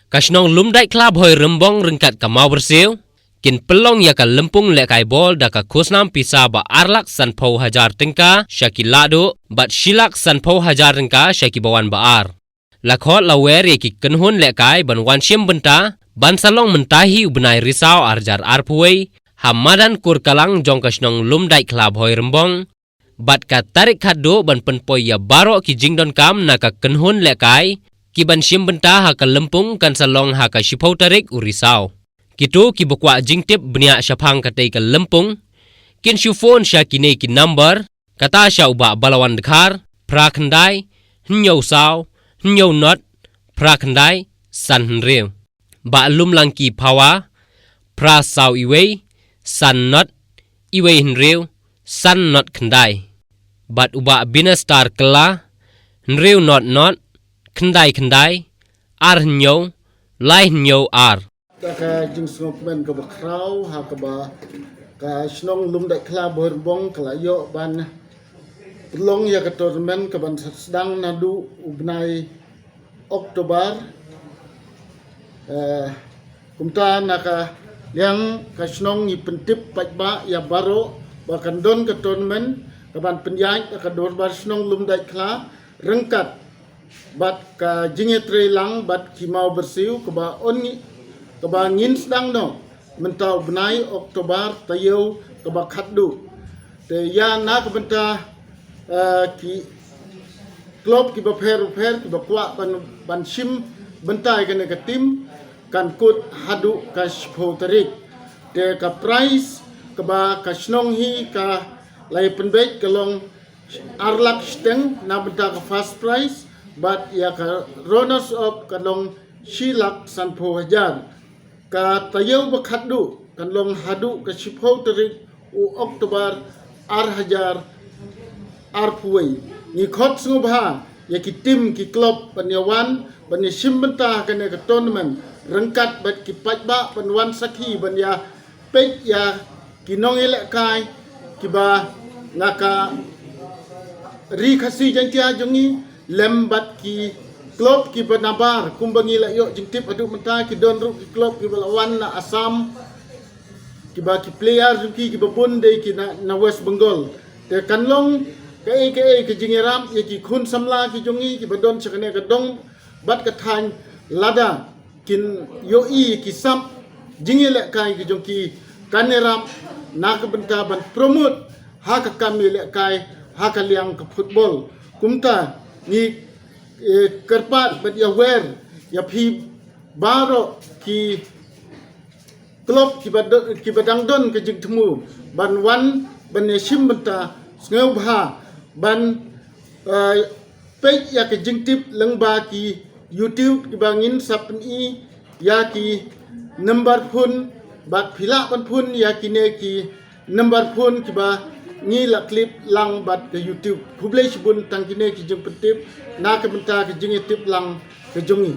Kasnong lumdai klab hoi rembong ringkat kamau bersiu. Kin pelong ya ka lempung lek kai bol da ka kusnam pisa ba arlak sanpau hajar tingka syaki lado bat shilak sanpau hajar tingka syaki bawan baar. Lakhot lawer ya ki kenhun lek kai ban wan syem benta ban salong mentahi ubnai risau arjar arpuai hamadan kur kalang jong kasnong lumdai klab hoi rembong. Bat ka tarik kado ban penpoi ya baro ki jingdon kam na ka kenhun lek kai ki ban syem benta ha ka lempung kan salong ha ka shipau tarik urisau. Kitu ki bukwa jingtip bnia syapang katai ka lempung. Kin syufon sya kini ki number. Kata sya uba balawan dekhar. Pra kendai. Hnyau saw. Hnyau not. Pra kendai. San henriu. Ba lum lang ki pawa. Pra saw iwei. San not. Iwei henriu. San not kendai. Bat uba bina star kela. Henriu not. Kendai kendai. Ar hnyau. Lai hnyau ar. Ka jing snokmen ka bakrau ha ka ba ka snong lum dai kla borbong kala yo ban long ya ka tormen ka ban sedang nadu ubnai Oktober kumta naka yang ka snong ni pentip pajba ya baro ba kan don ka tormen ka ban penyai ka dor bar snong lum dai kla rengkat bat ka jinge trelang bat kimau bersiu ka ba on Kebangin sedang no mentau benai Oktober tayo kebakhatdu te ya na kebenta ki klub ki baper ki bakwa ban sim bentai kan ke tim kan kut hadu ka shpotarik te ka prize ke ba ka snong hi ka lai penbek kelong arlak steng na benta ka first prize but ya ka runners up kalong shilak sanpo hajar ka tayo bakhadu kan long hadu ka shipho tarik u Oktober ar hajar ar puai ni khot sngubha ya ki tim ki klub panyawan ban simbenta kan ka tournament rengkat bat ki pajba panwan sakhi ban ya pej ya ki nong ele kai ki ba ngaka ri khasi jangkia jongi lembat ki klub ki banabar kumbangi la yo jingtip adu menta ki don ru ki klub ki balawan na Assam ki ba ki player ki babun de ki na West Bengal te kanlong ke jingeram ye ki khun samla ki jongi ki badon chakane ka dong bat ka than lada kin yo ki sam jingile kai ki jongki kaneram na ka benta ban promote ha ka kamile kai ha ka liang ka football kumta ni kerpat bat ya wer ya phi baro ki klub ki badang don ke jing temu ban wan ban sim benta ngeu bha ban page ya ke jing tip lengba ki YouTube ki bangin sapn i ya ki number phone bat phila ban phone ya ki ne ki number phone ki ba ni la clip lang bat ke YouTube publish bun tang kine ki jeng petip na ke benta ke jeng tip lang ke jongi